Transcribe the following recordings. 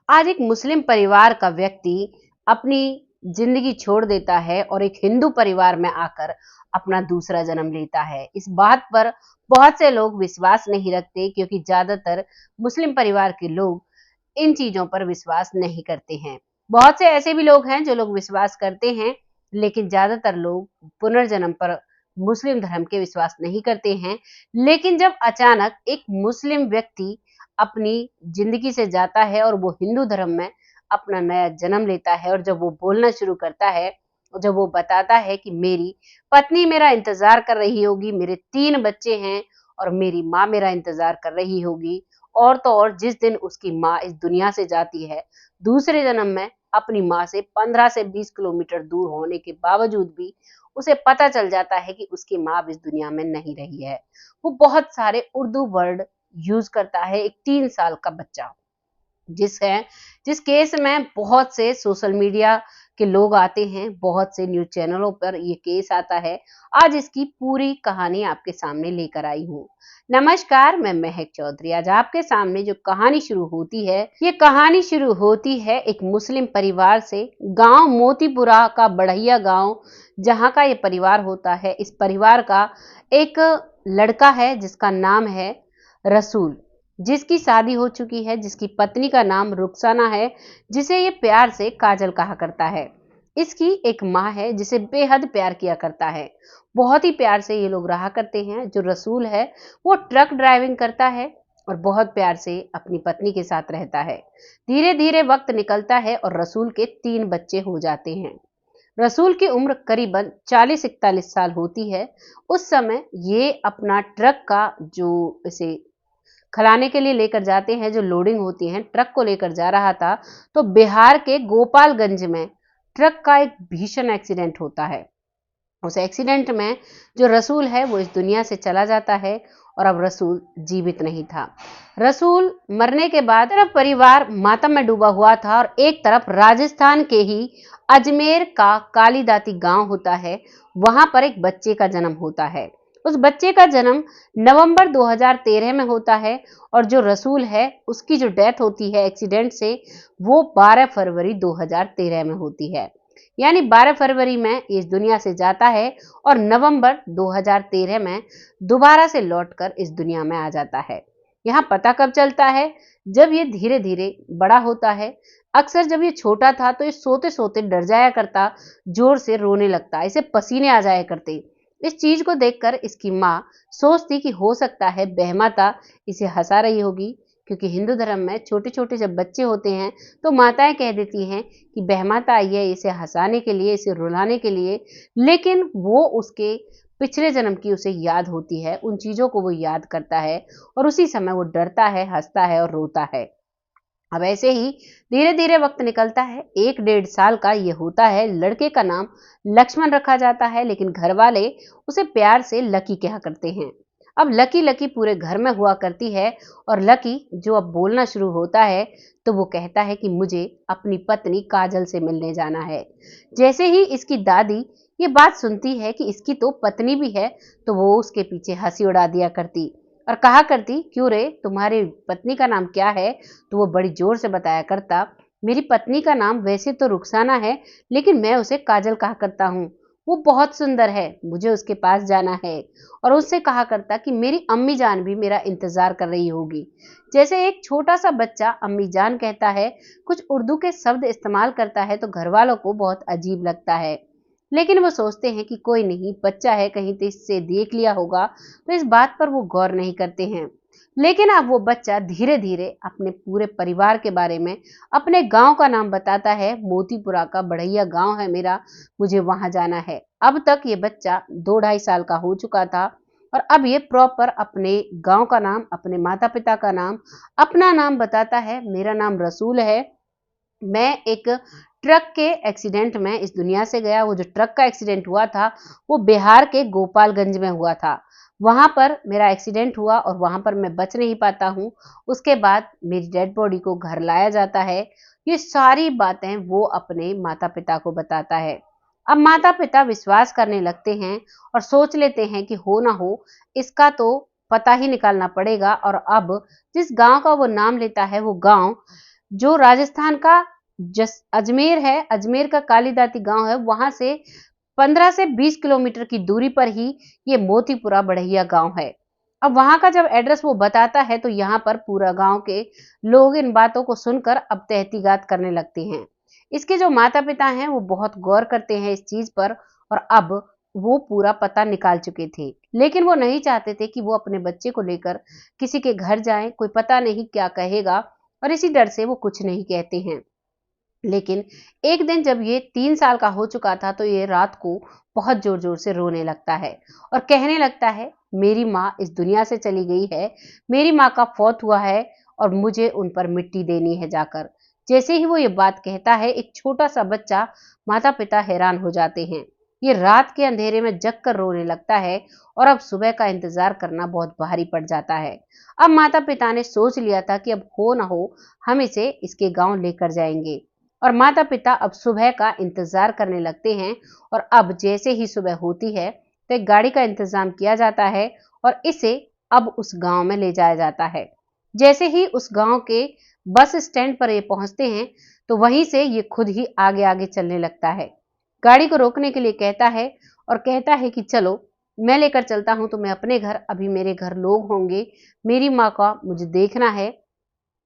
आज एक मुस्लिम परिवार का व्यक्ति अपनी जिंदगी छोड़ देता है और एक हिंदू परिवार में आकर अपना दूसरा जन्म लेता है। इस बात पर बहुत से लोग विश्वास नहीं रखते क्योंकि ज्यादातर मुस्लिम परिवार के लोग इन चीजों पर विश्वास नहीं करते हैं। बहुत से ऐसे भी लोग हैं जो लोग विश्वास करते हैं, लेकिन ज्यादातर लोग पुनर्जन्म पर मुस्लिम धर्म के विश्वास नहीं करते हैं। लेकिन जब अचानक एक मुस्लिम व्यक्ति अपनी जिंदगी से जाता है और वो हिंदू धर्म में अपना नया जन्म लेता है और जब वो बोलना शुरू करता है, जब वो बताता है कि मेरी पत्नी मेरा इंतजार कर रही होगी, मेरे 3 बच्चे हैं और मेरी माँ मेरा इंतजार कर रही होगी। और तो और जिस दिन उसकी माँ इस दुनिया से जाती है, दूसरे जन्म में अपनी माँ से 15 से 20 किलोमीटर दूर होने के बावजूद भी उसे पता चल जाता है कि उसकी माँ अब इस दुनिया में नहीं रही है। वो बहुत सारे उर्दू वर्ड यूज करता है, एक 3 साल का बच्चा, जिस केस में बहुत से सोशल मीडिया के लोग आते हैं, बहुत से न्यूज चैनलों पर ये केस आता है। आज इसकी पूरी कहानी आपके सामने लेकर आई हूँ। नमस्कार, मैं महक चौधरी। आज आपके सामने जो कहानी शुरू होती है, ये कहानी शुरू होती है एक मुस्लिम परिवार से। गांव मोतीपुरा का बढ़ैया गांव, जहां का ये परिवार होता है। इस परिवार का एक लड़का है जिसका नाम है रसूल, जिसकी शादी हो चुकी है, जिसकी पत्नी का नाम रुखसाना है, जिसे ये प्यार से काजल कहा करता है। इसकी एक माँ है जिसे बेहद प्यार किया करता है। बहुत ही प्यार से ये लोग रहा करते हैं। जो रसूल है वो ट्रक ड्राइविंग करता है और बहुत प्यार से अपनी पत्नी के साथ रहता है। धीरे धीरे वक्त निकलता है और रसूल के 3 बच्चे हो जाते हैं। रसूल की उम्र करीबन 40-41 साल होती है। उस समय ये अपना ट्रक का जो इसे खलाने के लिए लेकर जाते हैं, जो लोडिंग होती है, ट्रक को लेकर जा रहा था, तो बिहार के गोपालगंज में ट्रक का एक भीषण एक्सीडेंट होता है। उस एक्सीडेंट में जो रसूल है वो इस दुनिया से चला जाता है और अब रसूल जीवित नहीं था। रसूल मरने के बाद तरफ परिवार मातम में डूबा हुआ था और एक तरफ राजस्थान के ही अजमेर का कालीदाती गांव होता है, वहां पर एक बच्चे का जन्म होता है। उस बच्चे का जन्म नवंबर 2013 में होता है और जो रसूल है उसकी जो डेथ होती है एक्सीडेंट से, वो 12 फरवरी 2013 में होती है। यानी 12 फरवरी में इस दुनिया से जाता है और नवंबर 2013 में दोबारा से लौटकर इस दुनिया में आ जाता है। यहाँ पता कब चलता है? जब ये धीरे धीरे बड़ा होता है। अक्सर जब ये छोटा था तो ये सोते सोते डर जाया करता, जोर से रोने लगता, इसे पसीने आ जाया करते। इस चीज को देखकर इसकी माँ सोचती कि हो सकता है बहमाता इसे हंसा रही होगी, क्योंकि हिंदू धर्म में छोटे छोटे जब बच्चे होते हैं तो माताएं कह देती हैं कि बहमाता आई है इसे हंसाने के लिए, इसे रुलाने के लिए। लेकिन वो उसके पिछले जन्म की उसे याद होती है, उन चीजों को वो याद करता है और उसी समय वो डरता है, हंसता है और रोता है। अब ऐसे ही धीरे धीरे वक्त निकलता है। 1-1.5 साल का ये होता है। लड़के का नाम लक्ष्मण रखा जाता है, लेकिन घर वाले उसे प्यार से लकी कहा करते हैं। अब लकी लकी पूरे घर में हुआ करती है और लकी जो अब बोलना शुरू होता है तो वो कहता है कि मुझे अपनी पत्नी काजल से मिलने जाना है। जैसे ही इसकी दादी ये बात सुनती है कि इसकी तो पत्नी भी है, तो वो उसके पीछे हंसी उड़ा दिया करती और कहा करती, क्यों रे, तुम्हारी पत्नी का नाम क्या है? तो वो बड़ी जोर से बताया करता, मेरी पत्नी का नाम वैसे तो रुखसाना है, लेकिन मैं उसे काजल कहा करता हूँ। वो बहुत सुंदर है, मुझे उसके पास जाना है। और उससे कहा करता कि मेरी अम्मी जान भी मेरा इंतजार कर रही होगी। जैसे एक छोटा सा बच्चा अम्मी जान कहता है, कुछ उर्दू के शब्द इस्तेमाल करता है, तो घर वालों को बहुत अजीब लगता है। लेकिन वो सोचते हैं कि कोई नहीं, बच्चा है, कहीं तो इससे देख लिया होगा, तो इस बात पर वो गौर नहीं करते हैं। लेकिन अब वो बच्चा धीरे धीरे अपने पूरे परिवार के बारे में, अपने गांव का नाम बताता है। मोतीपुरा का बढ़ैया गांव है मेरा, मुझे वहां जाना है। अब तक ये बच्चा 2-2.5 साल का हो चुका था और अब ये प्रॉपर अपने गांव का नाम, अपने माता पिता का नाम, अपना नाम बताता है। मेरा नाम रसूल है, मैं एक ट्रक के एक्सीडेंट में इस दुनिया से गया। वो जो ट्रक का एक्सीडेंट हुआ था वो बिहार के गोपालगंज में हुआ था। वहां पर मेरा एक्सीडेंट हुआ और वहां पर मैं बच नहीं पाता हूँ। उसके बाद मेरी डेड बॉडी को घर लाया जाता है। ये सारी बातें वो अपने माता पिता को बताता है। अब माता पिता विश्वास करने लगते हैं और सोच लेते हैं कि हो ना हो इसका तो पता ही निकालना पड़ेगा। और अब जिस गांव का वो नाम लेता है वो गांव जो राजस्थान का अजमेर है, अजमेर का कालीदाती गांव है, वहां से 15 से 20 किलोमीटर की दूरी पर ही ये मोतीपुरा बढ़ैया गांव है। अब वहां का जब एड्रेस वो बताता है तो यहाँ पर पूरा गांव के लोग इन बातों को सुनकर अब तहकीकात करने लगते हैं। इसके जो माता पिता हैं वो बहुत गौर करते हैं इस चीज पर, और अब वो पूरा पता निकाल चुके थे, लेकिन वो नहीं चाहते थे कि वो अपने बच्चे को लेकर किसी के घर जाएं, कोई पता नहीं क्या कहेगा, और इसी डर से वो कुछ नहीं कहते हैं। लेकिन एक दिन जब ये 3 साल का हो चुका था तो ये रात को बहुत जोर जोर से रोने लगता है और कहने लगता है, मेरी माँ इस दुनिया से चली गई है, मेरी माँ का फौत हुआ है और मुझे उन पर मिट्टी देनी है जाकर। जैसे ही वो ये बात कहता है, एक छोटा सा बच्चा, माता पिता हैरान हो जाते हैं। ये रात के अंधेरे में जग कर रोने लगता है और अब सुबह का इंतजार करना बहुत भारी पड़ जाता है। अब माता पिता ने सोच लिया था कि अब हो ना हो हम इसे इसके गांव लेकर जाएंगे, और माता पिता अब सुबह का इंतजार करने लगते हैं। और अब जैसे ही सुबह होती है तो एक गाड़ी का इंतजाम किया जाता है और इसे अब उस गांव में ले जाया जाता है। जैसे ही उस गांव के बस स्टैंड पर ये पहुंचते हैं तो वहीं से ये खुद ही आगे आगे चलने लगता है, गाड़ी को रोकने के लिए कहता है और कहता है कि चलो मैं लेकर चलता हूं तुम्हें अपने घर, अभी मेरे घर लोग होंगे, मेरी माँ का मुझे देखना है।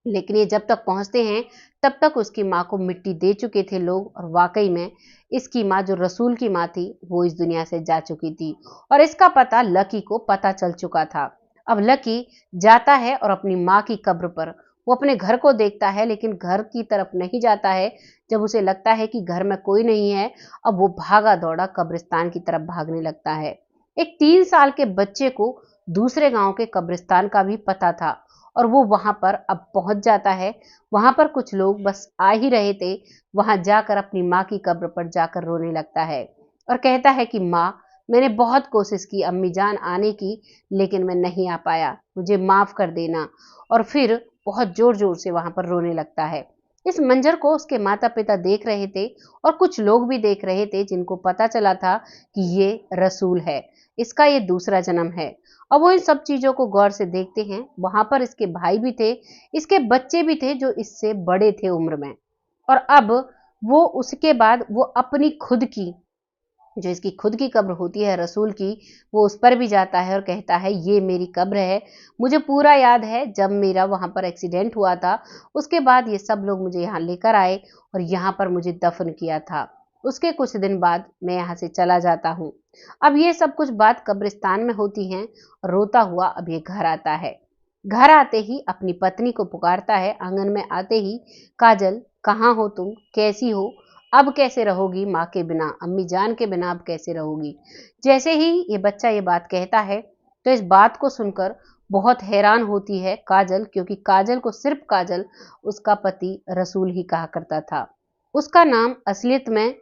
लेकिन ये जब तक पहुंचते हैं तब तक उसकी माँ को मिट्टी दे चुके थे लोग, और वाकई में इसकी माँ जो रसूल की माँ थी वो इस दुनिया से जा चुकी थी, और इसका पता लकी को पता चल चुका था। अब लकी जाता है और अपनी माँ की कब्र पर वो अपने घर को देखता है, लेकिन घर की तरफ नहीं जाता है। जब उसे लगता है कि घर में कोई नहीं है, अब वो भागा दौड़ा कब्रिस्तान की तरफ भागने लगता है। एक 3 साल के बच्चे को दूसरे गांव के कब्रिस्तान का भी पता था और वो वहां पर अब पहुंच जाता है। वहां पर कुछ लोग बस आ ही रहे थे, वहां जाकर अपनी माँ की कब्र पर जाकर रोने लगता है और कहता है कि माँ, मैंने बहुत कोशिश की अम्मी जान आने की, लेकिन मैं नहीं आ पाया, मुझे माफ कर देना। और फिर बहुत जोर जोर से वहां पर रोने लगता है। इस मंजर को उसके माता पिता देख रहे थे और कुछ लोग भी देख रहे थे, जिनको पता चला था कि ये रसूल है, इसका ये दूसरा जन्म है। अब वो इन सब चीजों को गौर से देखते हैं। वहां पर इसके भाई भी थे, इसके बच्चे भी थे जो इससे बड़े थे उम्र में। और अब वो उसके बाद वो अपनी खुद की, जो इसकी खुद की कब्र होती है रसूल की, वो उस पर भी जाता है और कहता है, ये मेरी कब्र है, मुझे पूरा याद है जब मेरा वहां पर एक्सीडेंट हुआ था, उसके बाद ये सब लोग मुझे यहाँ लेकर आए और यहाँ पर मुझे दफन किया था, उसके कुछ दिन बाद मैं यहाँ से चला जाता हूँ। अब ये सब कुछ बात कब्रिस्तान में होती है, रोता हुआ अब ये घर आता है। घर आते ही अपनी पत्नी को पुकारता है, आंगन में आते ही, काजल कहाँ हो तुम, कैसी हो, अब कैसे रहोगी माँ के बिना, अम्मी जान के बिना अब कैसे रहोगी। जैसे ही ये बच्चा ये बात कहता है तो इस बात को सुनकर बहुत हैरान होती है काजल, क्योंकि काजल को सिर्फ काजल उसका पति रसूल ही कहा करता था। उसका नाम असलियत में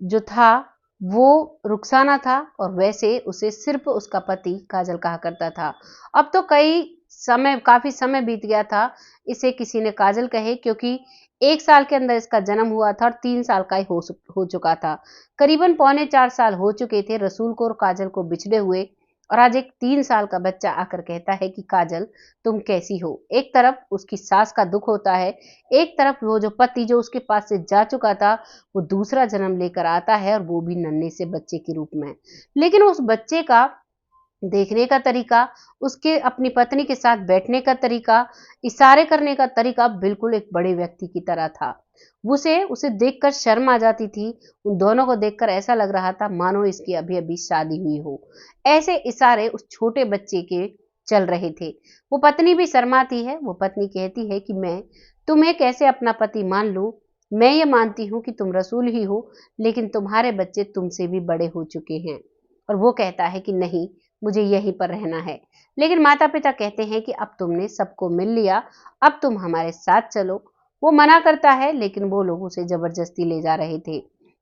जो था वो रुखसाना था, और वैसे उसे सिर्फ उसका पति काजल कहा करता था। अब तो काफी समय बीत गया था इसे किसी ने काजल कहे, क्योंकि 1 साल के अंदर इसका जन्म हुआ था और 3 साल का ही हो चुका था। करीबन 3.25 साल हो चुके थे रसूल को और काजल को बिछड़े हुए, और आज एक 3 साल का बच्चा आकर कहता है कि काजल तुम कैसी हो। एक तरफ उसकी सास का दुख होता है, एक तरफ वो जो पति जो उसके पास से जा चुका था वो दूसरा जन्म लेकर आता है, और वो भी नन्हे से बच्चे के रूप में। लेकिन उस बच्चे का देखने का तरीका, उसके अपनी पत्नी के साथ बैठने का तरीका, इशारे करने का तरीका बिल्कुल एक बड़े व्यक्ति की तरह था। उसे उसे देखकर शर्म आ जाती थी। उन दोनों को देखकर ऐसा लग रहा था मानो इसकी अभी अभी शादी हुई हो। ऐसे इशारे उस छोटे बच्चे के चल रहे थे। वो पत्नी भी शर्माती है। वो पत्नी कहती है कि मैं तुम्हें कैसे अपना पति मान लूं, मैं ये मानती हूँ कि तुम रसूल ही हो, लेकिन तुम्हारे बच्चे तुमसे भी बड़े हो चुके हैं। और वो कहता है कि नहीं, मुझे यहीं पर रहना है। लेकिन माता पिता कहते हैं कि अब तुमने सबको मिल लिया, अब तुम हमारे साथ चलो। वो मना करता है, लेकिन वो लोग उसे जबरदस्ती ले जा रहे थे।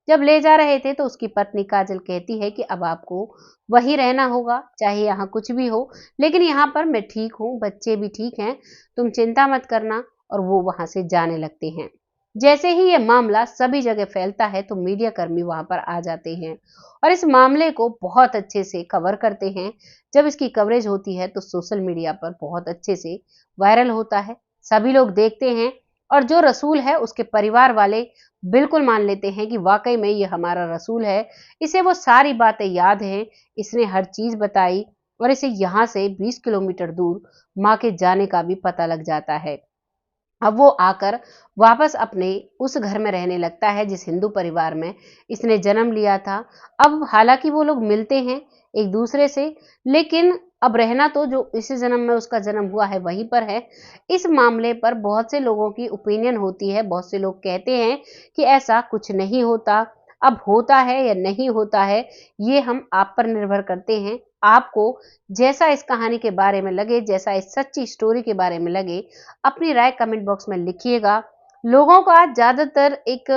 जब ले जा रहे थे तो उसकी पत्नी काजल कहती है कि अब आपको वहीं रहना होगा, चाहे यहाँ कुछ भी हो, लेकिन यहाँ पर मैं ठीक हूँ, बच्चे भी ठीक हैं, तुम चिंता मत करना। और वो वहां से जाने लगते हैं। जैसे ही ये मामला सभी जगह फैलता है तो मीडिया कर्मी वहां पर आ जाते हैं और इस मामले को बहुत अच्छे से कवर करते हैं। जब इसकी कवरेज होती है तो सोशल मीडिया पर बहुत अच्छे से वायरल होता है, सभी लोग देखते हैं। और जो रसूल है उसके परिवार वाले बिल्कुल मान लेते हैं कि वाकई में ये हमारा रसूल है, इसे वो सारी बातें याद हैं, इसने हर चीज बताई और इसे यहाँ से 20 किलोमीटर दूर माँ के जाने का भी पता लग जाता है। अब वो आकर वापस अपने उस घर में रहने लगता है जिस हिंदू परिवार में इसने जन्म लिया था। अब हालांकि वो लोग मिलते हैं एक दूसरे से, लेकिन अब रहना तो जो इस जन्म में उसका जन्म हुआ है वहीं पर है। इस मामले पर बहुत से लोगों की ओपिनियन होती है, बहुत से लोग कहते हैं कि ऐसा कुछ नहीं होता। अब होता है या नहीं होता है, ये हम आप पर निर्भर करते हैं। आपको जैसा इस कहानी के बारे में लगे, जैसा इस सच्ची स्टोरी के बारे में लगे, अपनी राय कमेंट बॉक्स में लिखिएगा। लोगों का ज़्यादातर एक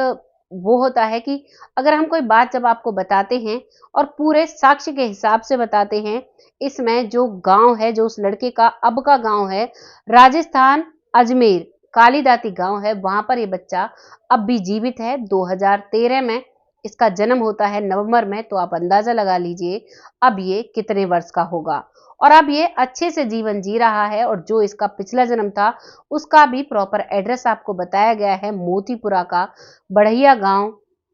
वो होता है कि अगर हम कोई बात जब आपको बताते हैं और पूरे साक्ष्य के हिसाब से बताते हैं, इसमें जो गाँव है, जो उस लड़के का अब का गाँव है, राजस्थान अजमेर कालीदाती गाँव है, वहाँ पर ये बच्चा अब भी जीवित है। 2013 में इसका जन्म होता है नवंबर में, तो आप अंदाज़ा लगा लीजिए अब ये कितने वर्ष का होगा। और अब ये अच्छे से जीवन जी रहा है और जो इसका पिछला जन्म था उसका भी प्रॉपर एड्रेस आपको बताया गया है, मोतीपुरा का बढ़िया गांव,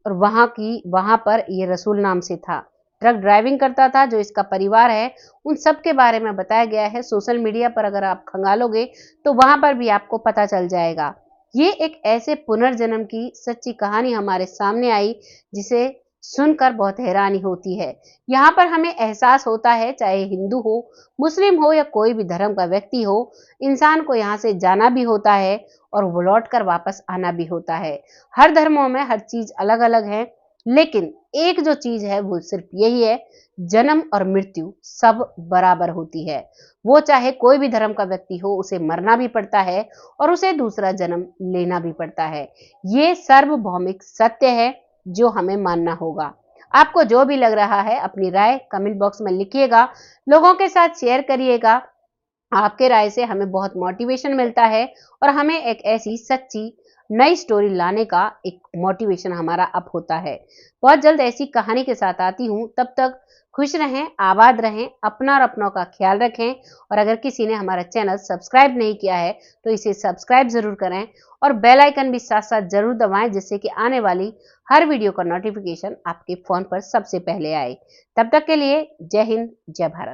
और वहां पर ये रसूल नाम से था, ट्रक ड्राइविंग करता था। जो इसका परिवार है उन सब के बारे में बताया गया है। सोशल मीडिया पर अगर आप खंगालोगे तो वहां पर भी आपको पता चल जाएगा। ये एक ऐसे पुनर्जन्म की सच्ची कहानी हमारे सामने आई जिसे सुनकर बहुत हैरानी होती है। यहाँ पर हमें एहसास होता है, चाहे हिंदू हो, मुस्लिम हो या कोई भी धर्म का व्यक्ति हो, इंसान को यहाँ से जाना भी होता है और वो लौट कर वापस आना भी होता है। हर धर्मों में हर चीज अलग अलग है, लेकिन एक जो चीज है वो सिर्फ यही है, जन्म और मृत्यु सब बराबर होती है। वो चाहे कोई भी धर्म का व्यक्ति हो, उसे मरना भी पड़ता है और उसे दूसरा जन्म लेना भी पड़ता है। ये सार्वभौमिक सत्य है जो हमें मानना होगा। आपको जो भी लग रहा है अपनी राय कमेंट बॉक्स में लिखिएगा, लोगों के साथ शेयर करिएगा। आपके राय से हमें बहुत मोटिवेशन मिलता है और हमें एक ऐसी सच्ची नई स्टोरी लाने का एक मोटिवेशन हमारा अप होता है। बहुत जल्द ऐसी कहानी के साथ आती हूँ, तब तक खुश रहें, आबाद रहें, अपना और अपनों का ख्याल रखें। और अगर किसी ने हमारा चैनल सब्सक्राइब नहीं किया है तो इसे सब्सक्राइब जरूर करें और बेल आइकन भी साथ साथ जरूर दबाएं, जिससे कि आने वाली हर वीडियो का नोटिफिकेशन आपके फोन पर सबसे पहले आए। तब तक के लिए जय हिंद, जय भारत।